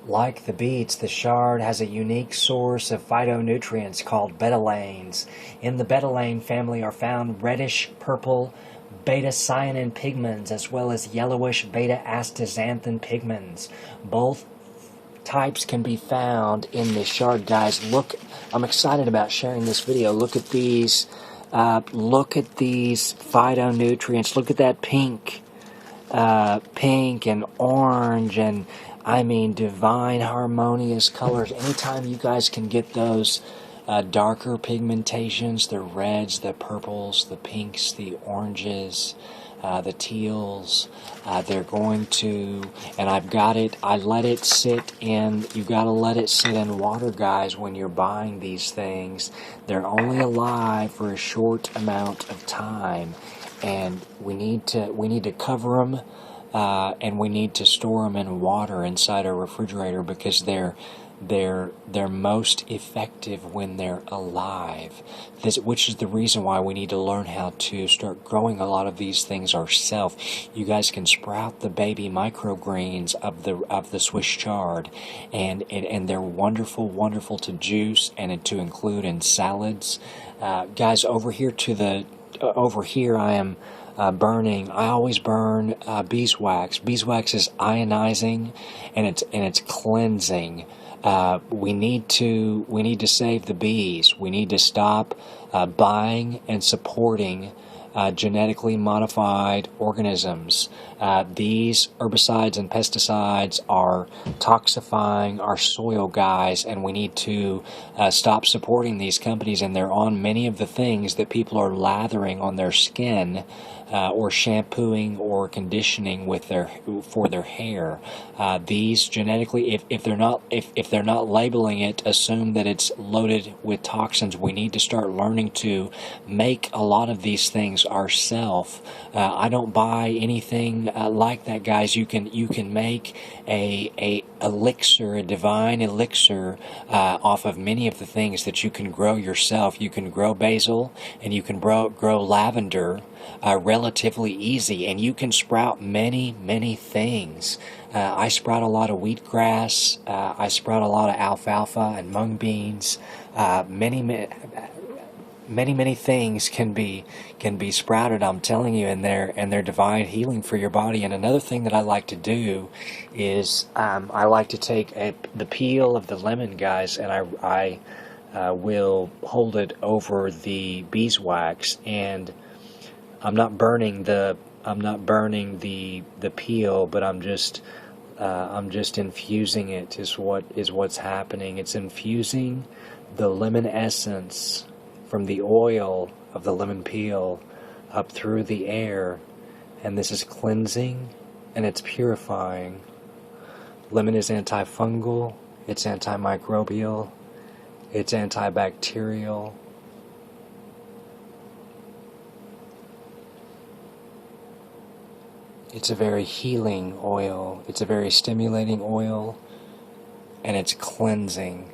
Like the beets, the chard has a unique source of phytonutrients called betalains. In the betalain family are found reddish-purple beta-cyanin pigments as well as yellowish beta-astaxanthin pigments. Both types can be found in the chard, guys. Look, I'm excited about sharing this video. Look at these phytonutrients. Look at that pink and orange, and I mean divine harmonious colors. Anytime you guys can get those darker pigmentations, the reds, the purples, the pinks, the oranges, the teals, they're going to, and I've got it, I let it sit in, you've got to let it sit in water, guys, when you're buying these things. They're only alive for a short amount of time, and we need to cover them, and we need to store them in water inside our refrigerator, because they're most effective when they're alive. Which is the reason why we need to learn how to start growing a lot of these things ourselves. You guys can sprout the baby microgreens of the SWISS CHARD, and they're wonderful to juice and to include in salads. Guys, over here I am burning. I always burn beeswax. Beeswax is ionizing, and it's cleansing. We need to save the bees. We need to stop buying and supporting genetically modified organisms. These herbicides and pesticides are toxifying our soil, guys, and we need to stop supporting these companies. And they're on many of the things that people are lathering on their skin, or shampooing or conditioning with for their hair. These genetically, if they're not labeling it, assume that it's loaded with toxins. We need to start learning to make a lot of these things ourselves. I don't buy anything like that, guys. You can make a elixir, a divine elixir, off of many of the things that you can grow yourself. You can grow basil, and you can grow lavender relatively easy, and you can sprout many things. I sprout a lot of wheatgrass. I sprout a lot of alfalfa and mung beans. Many things can be sprouted, I'm telling you, and they're divine healing for your body. And another thing that I like to do is I like to take the peel of the lemon, guys, and I will hold it over the beeswax, and I'm not burning the peel, but I'm just infusing it. Is what's happening. It's infusing the lemon essence from the oil of the lemon peel up through the air, and this is cleansing and it's purifying. Lemon is antifungal, it's antimicrobial, it's antibacterial. It's a very healing oil. It's a very stimulating oil, and it's cleansing.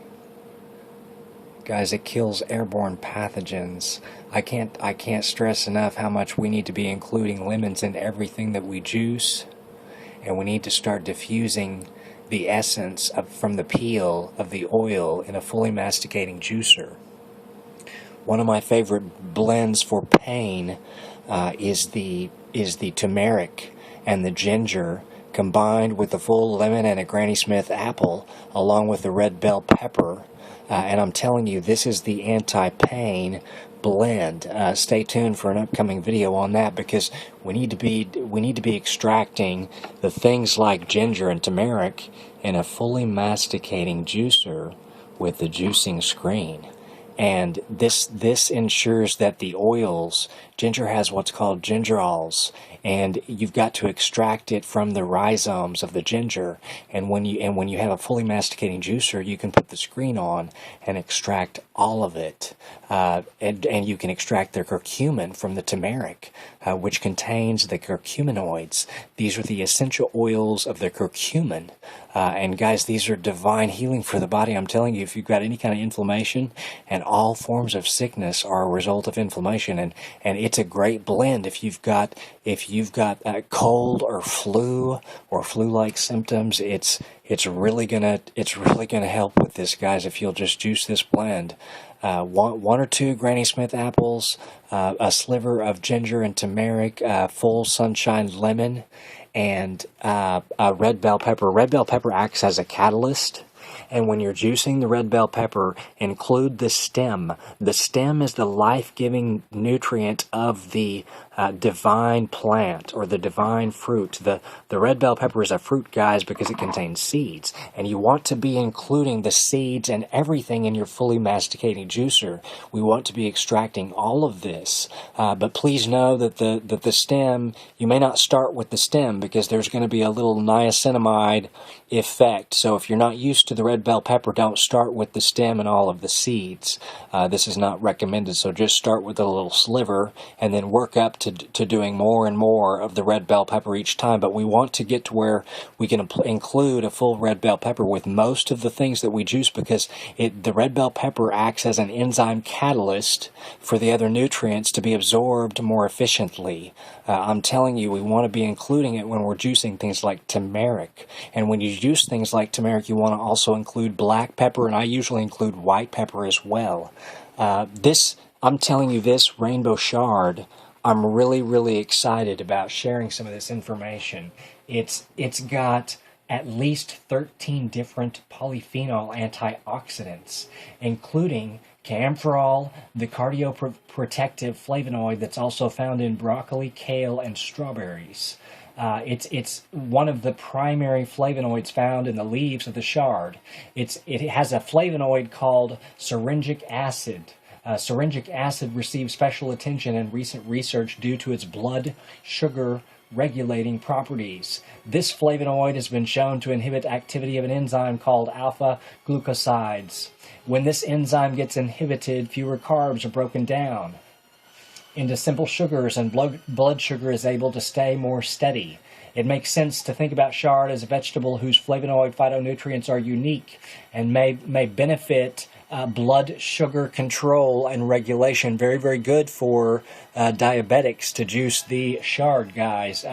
Guys, it kills airborne pathogens. I can't stress enough how much we need to be including lemons in everything that we juice, and we need to start diffusing the essence from the peel of the oil in a fully masticating juicer. One of my favorite blends for pain is the turmeric and the ginger, combined with the full lemon and a Granny Smith apple, along with the red bell pepper. And I'm telling you, this is the anti-pain blend. Stay tuned for an upcoming video on that, because we need to be extracting the things like ginger and turmeric in a fully masticating juicer with the juicing screen. And this ensures that the oils, ginger has what's called gingerols, and you've got to extract it from the rhizomes of the ginger. And when you have a fully masticating juicer, you can put the screen on and extract all of it. And you can extract the curcumin from the turmeric, which contains the curcuminoids. These are the essential oils of the curcumin. And guys, these are divine healing for the body. I'm telling you, if you've got any kind of inflammation, and all forms of sickness are a result of inflammation, and it's a great blend if you've got cold or flu-like symptoms. It's really gonna help with this, guys, if you'll just juice this blend. One or two Granny Smith apples, a sliver of ginger and turmeric, full sunshine lemon, and red bell pepper. Red bell pepper acts as a catalyst. And when you're juicing the red bell pepper, include the stem. The stem is the life-giving nutrient of the divine plant or the divine fruit. The red bell pepper is a fruit, guys, because it contains seeds. And you want to be including the seeds and everything in your fully masticating juicer. We want to be extracting all of this. But please know that the stem, you may not start with the stem because there's going to be a little niacinamide effect. So if you're not used to the red bell pepper, don't start with the stem and all of the seeds. This is not recommended, so just start with a little sliver and then work up to doing more and more of the red bell pepper each time. But we want to get to where we can include a full red bell pepper with most of the things that we juice, because the red bell pepper acts as an enzyme catalyst for the other nutrients to be absorbed more efficiently. I'm telling you, we want to be including it when we're juicing things like turmeric. And when you juice things like turmeric, you want to also include black pepper, and I usually include white pepper as well. I'm telling you, this Rainbow Chard, I'm really, really excited about sharing some of this information. It's got at least 13 different polyphenol antioxidants, including camphorol, the cardioprotective flavonoid that's also found in broccoli, kale, and strawberries. It's one of the primary flavonoids found in the leaves of the chard. It has a flavonoid called syringic acid. Syringic acid receives special attention in recent research due to its blood sugar regulating properties. This flavonoid has been shown to inhibit activity of an enzyme called alpha-glucosides. When this enzyme gets inhibited, fewer carbs are broken down into simple sugars, and blood sugar is able to stay more steady. It makes sense to think about chard as a vegetable whose flavonoid phytonutrients are unique and may benefit blood sugar control and regulation. Very, very good for diabetics to juice the chard, guys.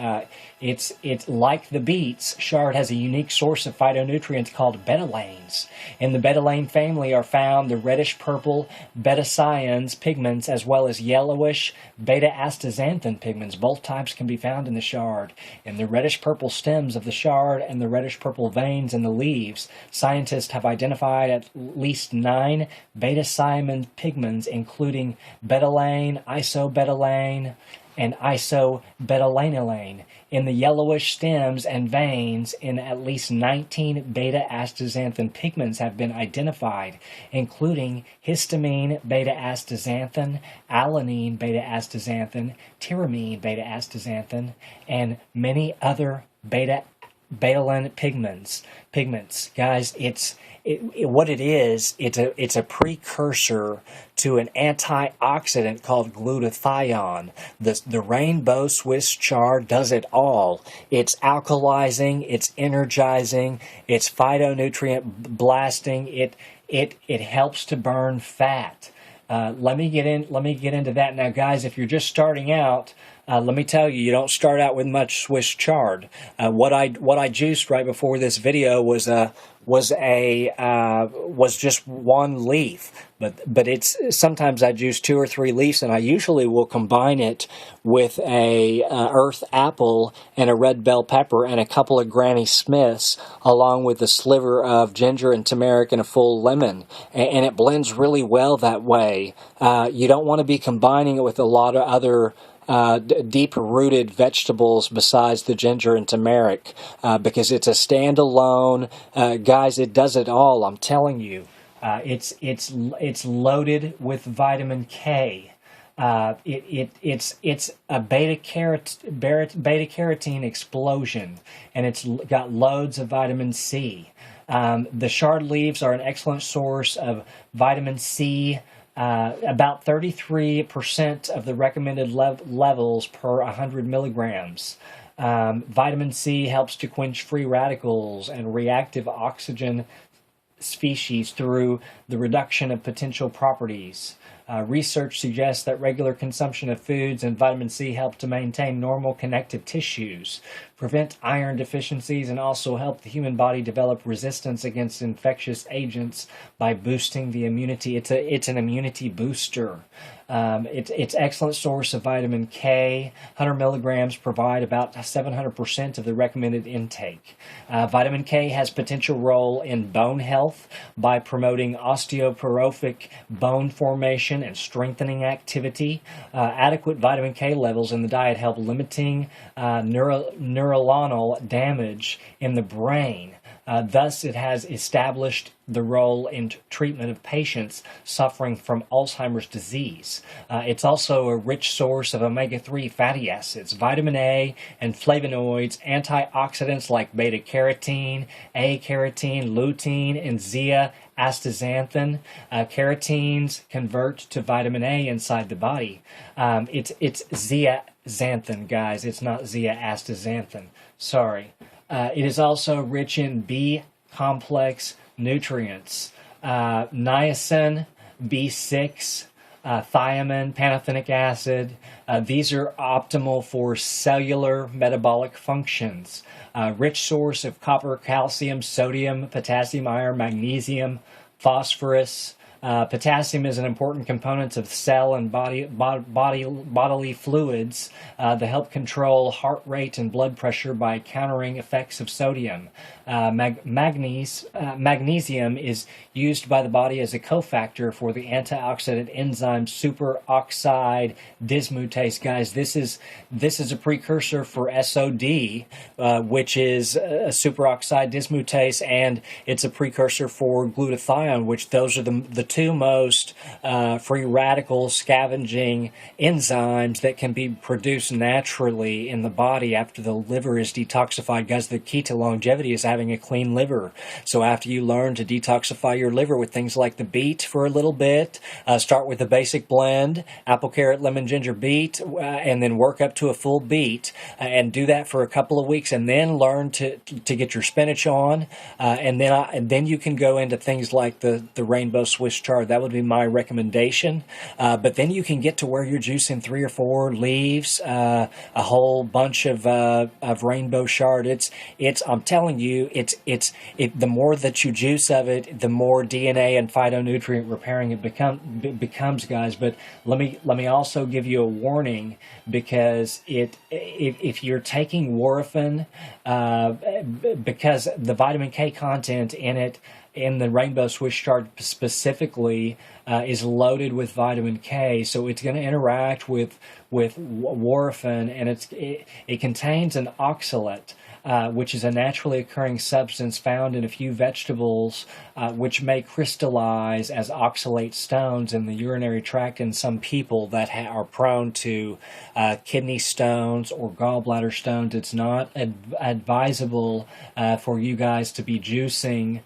It's like the beets. Chard has a unique source of phytonutrients called betalains. In the betalain family are found the reddish-purple beta-cyans pigments as well as yellowish beta-astaxanthin pigments. Both types can be found in the chard. In the reddish-purple stems of the chard and the reddish-purple veins in the leaves, scientists have identified at least 9 beta-cyamin pigments, including betalain, isobetalain, and isobetalanylane. In the yellowish stems and veins, in at least 19 beta-astaxanthin pigments have been identified, including histamine beta-astaxanthin, alanine beta-astaxanthin, tyramine beta-astaxanthin, and many other betalan pigments. Guys, what it is, it's a precursor to an antioxidant called glutathione. The Rainbow SWISS Chard does it all. It's alkalizing, it's energizing, it's phytonutrient blasting. It helps to burn fat. Let me get into that now, guys. If you're just starting out, let me tell you, you don't start out with much Swiss chard. What I juiced right before this video was just one leaf, but it's sometimes I juice 2 or 3 leaves, and I usually will combine it with a earth apple and a red bell pepper and a couple of Granny Smiths, along with a sliver of ginger and turmeric and a full lemon, and it blends really well that way. You don't want to be combining it with a lot of other deep-rooted vegetables besides the ginger and turmeric, because it's a standalone. Guys, it does it all. I'm telling you, it's loaded with vitamin K. It's a beta carotene explosion, and it's got loads of vitamin C. The chard leaves are an excellent source of vitamin C. About 33% of the recommended levels per 100 milligrams. Vitamin C helps to quench free radicals and reactive oxygen species through the reduction of potential properties. Research suggests that regular consumption of foods and vitamin C help to maintain normal connective tissues, prevent iron deficiencies, and also help the human body develop resistance against infectious agents by boosting the immunity. It's an immunity booster. It's excellent source of vitamin K. 100 milligrams provide about 700% of the recommended intake. Vitamin K has potential role in bone health by promoting osteotrophic bone formation and strengthening activity. Adequate vitamin K levels in the diet help limiting neuronal damage in the brain. Thus, it has established the role in treatment of patients suffering from Alzheimer's disease. It's also a rich source of omega-3 fatty acids, vitamin A, and flavonoids, antioxidants like beta-carotene, α-carotene, lutein, and zea-xanthin. Carotenes convert to vitamin A inside the body. It's zea-xanthin, guys. It's not zea-xanthin. Sorry. It is also rich in B-complex nutrients, niacin, B6, thiamine, pantothenic acid. These are optimal for cellular metabolic functions. Rich source of copper, calcium, sodium, potassium, iron, magnesium, phosphorus. Potassium is an important component of cell and bodily fluids that help control heart rate and blood pressure by countering effects of sodium. Magnesium is used by the body as a cofactor for the antioxidant enzyme superoxide dismutase. Guys, this is a precursor for SOD, which is a superoxide dismutase, and it's a precursor for glutathione, which those are the two most free radical scavenging enzymes that can be produced naturally in the body after the liver is detoxified. Guys, the key to longevity is having a clean liver. So after you learn to detoxify your liver with things like the beet for a little bit, start with the basic blend, apple, carrot, lemon, ginger, beet, and then work up to a full beet, and do that for a couple of weeks, and then learn to get your spinach on, and then you can go into things like the Rainbow Swiss Chard. That would be my recommendation. But then you can get to where you're juicing 3 or 4 leaves, a whole bunch of Rainbow Chard. I'm telling you, the more that you juice of it, the more DNA and phytonutrient repairing it becomes, guys. But let me also give you a warning, because if you're taking warfarin, because the vitamin K content in it, in the Rainbow Swiss Chard specifically, is loaded with vitamin K, so it's going to interact with warfarin, and it contains an oxalate, which is a naturally occurring substance found in a few vegetables, which may crystallize as oxalate stones in the urinary tract in some people that are prone to kidney stones or gallbladder stones. It's not advisable for you guys to be juicing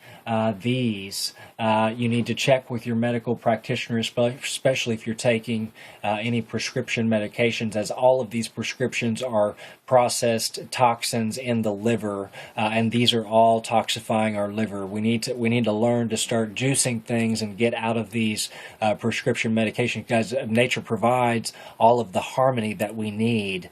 these. You need to check with your medical practitioner, especially if you're taking any prescription medications, as all of these prescriptions are processed toxins in the liver, and these are all toxifying our liver. We need to learn to start juicing things and get out of these prescription medications. Guys, nature provides all of the harmony that we need.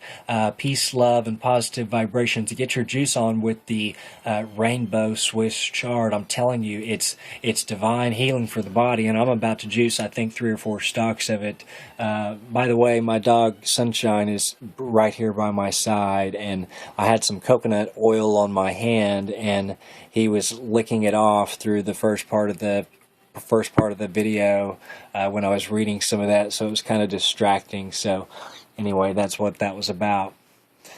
Peace, love, and positive vibrations. To get your juice on with the Rainbow Swiss Chard. I'm telling you, it's divine healing for the body, and I'm about to juice, I think, 3 or 4 stalks of it. By the way, my dog Sunshine is right here by my side, and I had some coconut oil on my hand, and he was licking it off through the first part of the video when I was reading some of that, so it was kind of distracting. So anyway, that's what that was about.